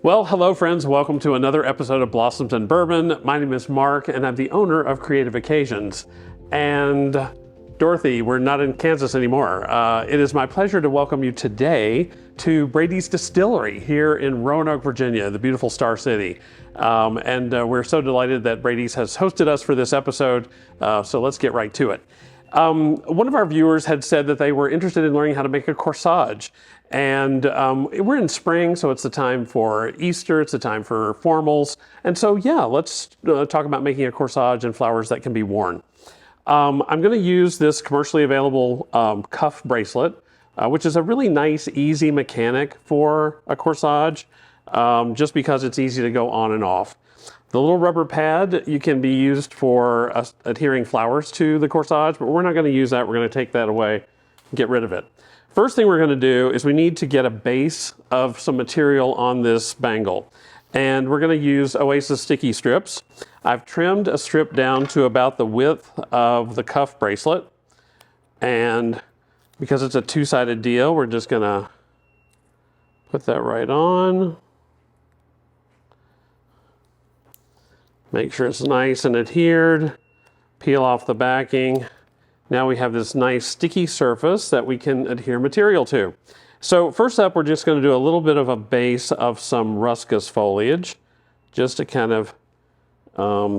Well, hello friends, welcome to another episode of Blossoms and Bourbon. My name is Mark and I'm the owner of Creative Occasions. And Dorothy, we're not in Kansas anymore. It is my pleasure to welcome you today to Brady's Distillery here in Roanoke, Virginia, the beautiful Star City. We're so delighted that Brady's has hosted us for this episode, so let's get right to it. One of our viewers had said that they were interested in learning how to make a corsage. And we're in spring, so it's the time for Easter, it's the time for formals. And so, yeah, let's talk about making a corsage and flowers that can be worn. I'm going to use this commercially available cuff bracelet, which is a really nice, easy mechanic for a corsage, just because it's easy to go on and off. The little rubber pad can be used for adhering flowers to the corsage, but we're not going to use that. We're going to take that away and get rid of it. First thing we're going to do is we need to get a base of some material on this bangle. And we're going to use Oasis sticky strips. I've trimmed a strip down to about the width of the cuff bracelet. And because it's a two-sided deal, we're just going to put that right on. Make sure it's nice and adhered. Peel off the backing. Now we have this nice sticky surface that we can adhere material to. So first up, we're just going to do a little bit of a base of some ruscus foliage, just to kind of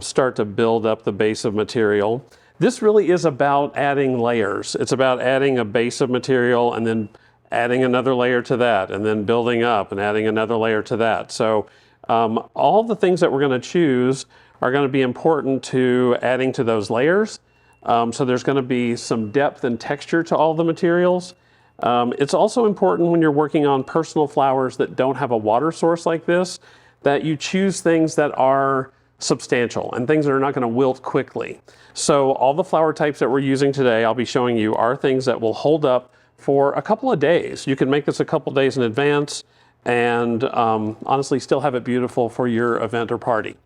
start to build up the base of material. This really is about adding layers. It's about adding a base of material and then adding another layer to that, and then building up and adding another layer to that. So all the things that we're going to choose are going to be important to adding to those layers. So there's going to be some depth and texture to all the materials. It's also important when you're working on personal flowers that don't have a water source like this, that you choose things that are substantial and things that are not going to wilt quickly. So all the flower types that we're using today, I'll be showing you, are things that will hold up for a couple of days. You can make this a couple days in advance and honestly still have it beautiful for your event or party.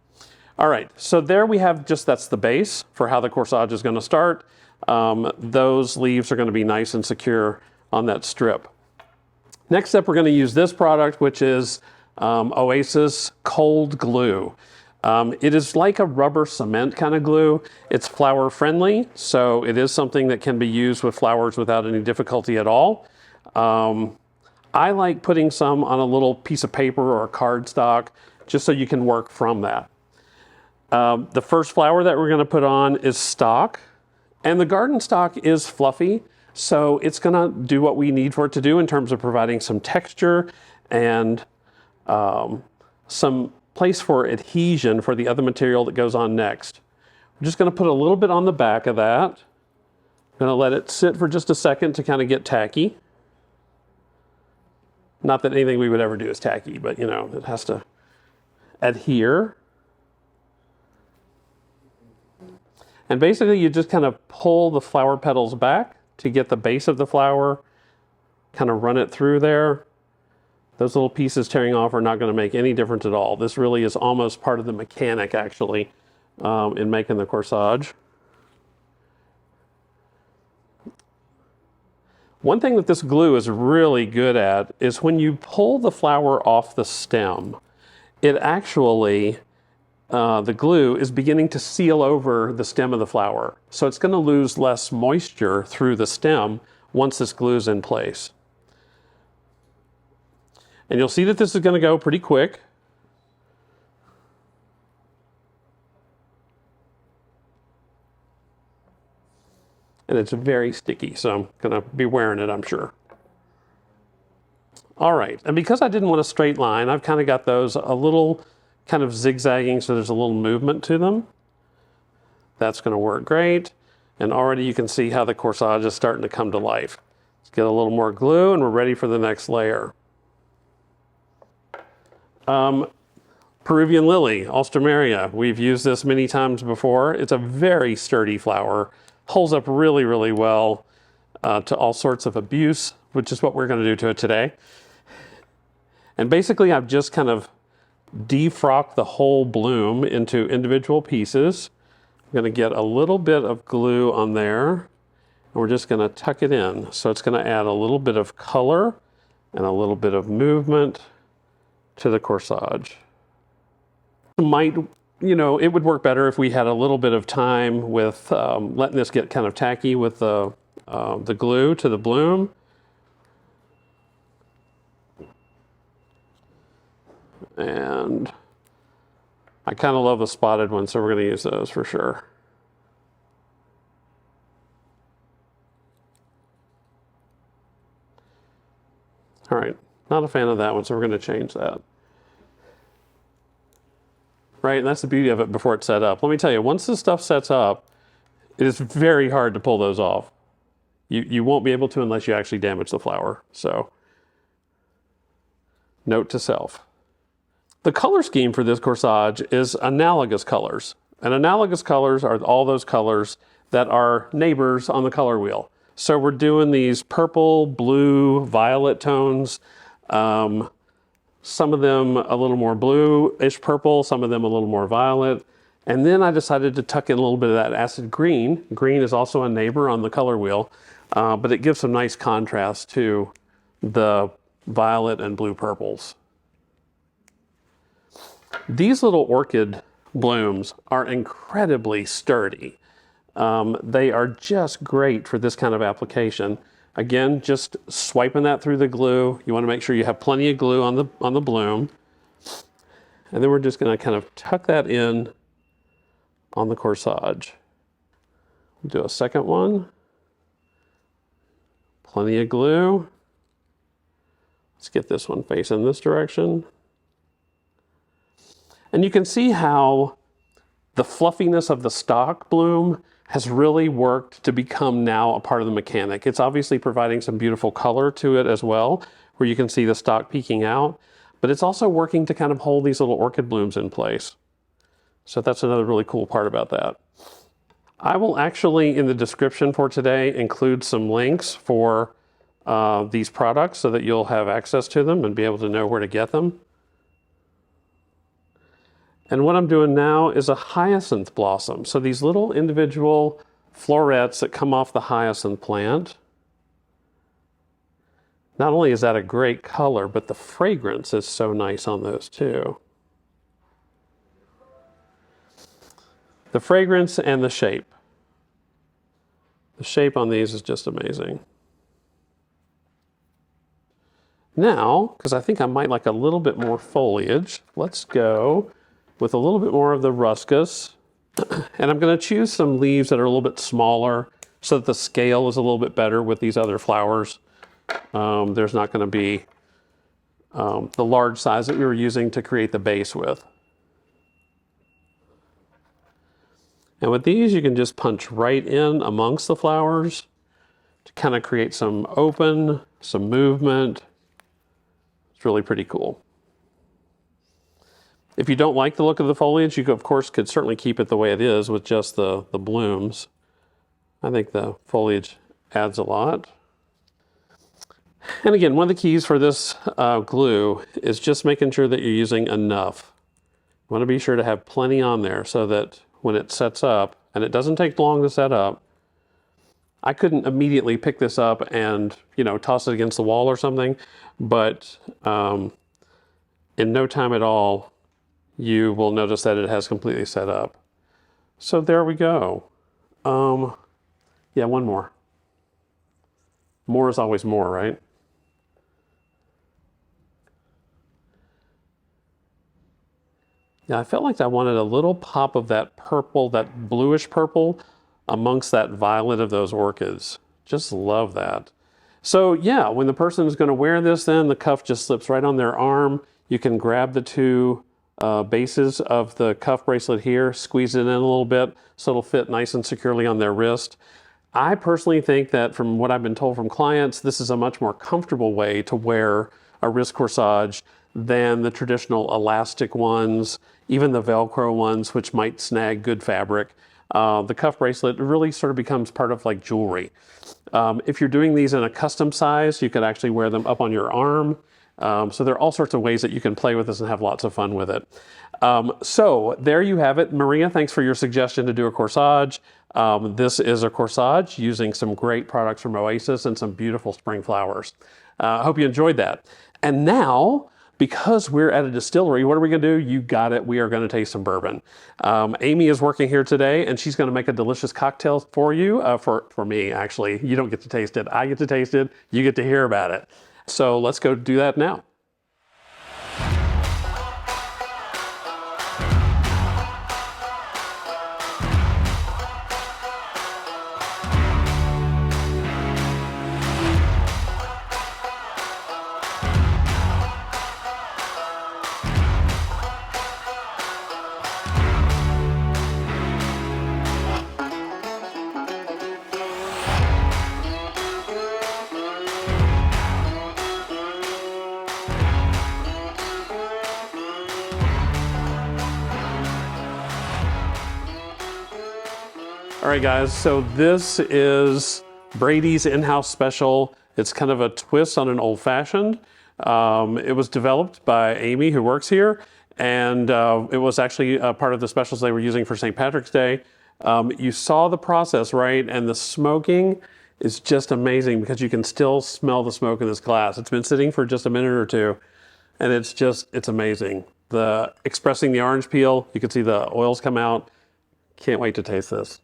All right, so there we have that's the base for how the corsage is going to start. Those leaves are going to be nice and secure on that strip. Next up, we're going to use this product, which is Oasis Cold Glue. It is like a rubber cement kind of glue. It's flower friendly, so it is something that can be used with flowers without any difficulty at all. I like putting some on a little piece of paper or a cardstock, just so you can work from that. The first flower that we're going to put on is stock, and the garden stock is fluffy, so it's going to do what we need for it to do in terms of providing some texture and some place for adhesion for the other material that goes on next. I'm just going to put a little bit on the back of that. I'm going to let it sit for just a second to kind of get tacky. Not that anything we would ever do is tacky, but you know, it has to adhere. And basically you just kind of pull the flower petals back to get the base of the flower, kind of run it through there. Those little pieces tearing off are not going to make any difference at all. This really is almost part of the mechanic actually in making the corsage. One thing that this glue is really good at is when you pull the flower off the stem, it actually the glue is beginning to seal over the stem of the flower. So it's going to lose less moisture through the stem once this glue is in place. And you'll see that this is going to go pretty quick. And it's very sticky, so I'm going to be wearing it, I'm sure. All right, and because I didn't want a straight line, I've kind of got those a little kind of zigzagging, so there's a little movement to them. That's going to work great. And already you can see how the corsage is starting to come to life. Let's get a little more glue and we're ready for the next layer. Peruvian Lily, Alstroemeria. We've used this many times before. It's a very sturdy flower. Holds up really, really well to all sorts of abuse, which is what we're going to do to it today. And basically I've just kind of defrock the whole bloom into individual pieces. I'm going to get a little bit of glue on there, and we're just going to tuck it in. So it's going to add a little bit of color and a little bit of movement to the corsage. Might, it would work better if we had a little bit of time with letting this get kind of tacky with the glue to the bloom. And I kind of love the spotted ones, so we're going to use those for sure. All right, not a fan of that one, so we're going to change that. Right, and that's the beauty of it before it's set up. Let me tell you, once this stuff sets up, it is very hard to pull those off. You won't be able to unless you actually damage the flower. So, note to self. The color scheme for this corsage is analogous colors. And analogous colors are all those colors that are neighbors on the color wheel. So we're doing these purple, blue, violet tones. Some of them a little more blue-ish purple, some of them a little more violet. And then I decided to tuck in a little bit of that acid green. Green is also a neighbor on the color wheel, but it gives some nice contrast to the violet and blue purples. These little orchid blooms are incredibly sturdy. They are just great for this kind of application. Again, just swiping that through the glue. You want to make sure you have plenty of glue on the bloom. And then we're just going to kind of tuck that in on the corsage. Do a second one. Plenty of glue. Let's get this one facing this direction. And you can see how the fluffiness of the stock bloom has really worked to become now a part of the mechanic. It's obviously providing some beautiful color to it as well, where you can see the stock peeking out, but it's also working to kind of hold these little orchid blooms in place. So that's another really cool part about that. I will actually, in the description for today, include some links for these products so that you'll have access to them and be able to know where to get them. And what I'm doing now is a hyacinth blossom. So these little individual florets that come off the hyacinth plant. Not only is that a great color, but the fragrance is so nice on those too. The fragrance and the shape. The shape on these is just amazing. Now, because I think I might like a little bit more foliage, let's go with a little bit more of the ruscus. And I'm going to choose some leaves that are a little bit smaller so that the scale is a little bit better with these other flowers. There's not going to be the large size that we were using to create the base with. And with these, you can just punch right in amongst the flowers to kind of create some open, some movement. It's really pretty cool. If you don't like the look of the foliage, you could, of course, could certainly keep it the way it is with just the blooms. I think the foliage adds a lot. And again, one of the keys for this glue is just making sure that you're using enough. You want to be sure to have plenty on there so that when it sets up, and it doesn't take long to set up, I couldn't immediately pick this up and, toss it against the wall or something, but in no time at all, you will notice that it has completely set up. So there we go. Yeah, one more. More is always more, right? Yeah, I felt like I wanted a little pop of that purple, that bluish purple, amongst that violet of those orchids. Just love that. So yeah, when the person is going to wear this, then the cuff just slips right on their arm. You can grab the two bases of the cuff bracelet here, squeeze it in a little bit so it'll fit nice and securely on their wrist. I personally think that from what I've been told from clients, this is a much more comfortable way to wear a wrist corsage than the traditional elastic ones, even the Velcro ones, which might snag good fabric. The cuff bracelet really sort of becomes part of like jewelry. If you're doing these in a custom size, you could actually wear them up on your arm. So there are all sorts of ways that you can play with this and have lots of fun with it. So there you have it. Maria, thanks for your suggestion to do a corsage. This is a corsage using some great products from Oasis and some beautiful spring flowers. I hope you enjoyed that. And now because we're at a distillery, what are we gonna do? You got it, we are gonna taste some bourbon. Amy is working here today and she's gonna make a delicious cocktail for you, for me actually. You don't get to taste it, I get to taste it, you get to hear about it. So let's go do that now. All right, guys, so this is Brady's in-house special. It's kind of a twist on an old-fashioned. It was developed by Amy, who works here, and it was actually part of the specials they were using for St. Patrick's Day. You saw the process, right? And the smoking is just amazing because you can still smell the smoke in this glass. It's been sitting for just a minute or two, and it's amazing. Expressing the orange peel, you can see the oils come out. Can't wait to taste this.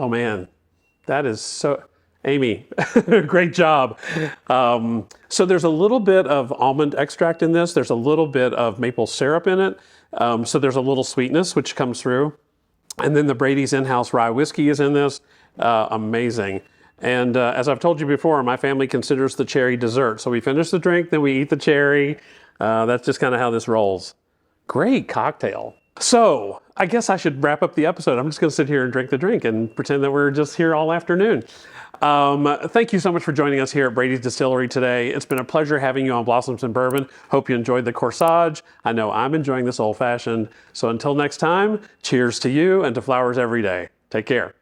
Oh man, that is so, Amy, great job. So there's a little bit of almond extract in this. There's a little bit of maple syrup in it. So there's a little sweetness which comes through. And then the Brady's in-house rye whiskey is in this. Amazing. And as I've told you before, my family considers the cherry dessert. So we finish the drink, then we eat the cherry. That's just kind of how this rolls. Great cocktail. So I guess I should wrap up the episode. I'm just going to sit here and drink the drink and pretend that we're just here all afternoon. Thank you so much for joining us here at Brady's Distillery today. It's been a pleasure having you on Blossoms and Bourbon. Hope you enjoyed the Corsage. I know I'm enjoying this old-fashioned. So until next time, cheers to you and to flowers every day. Take care.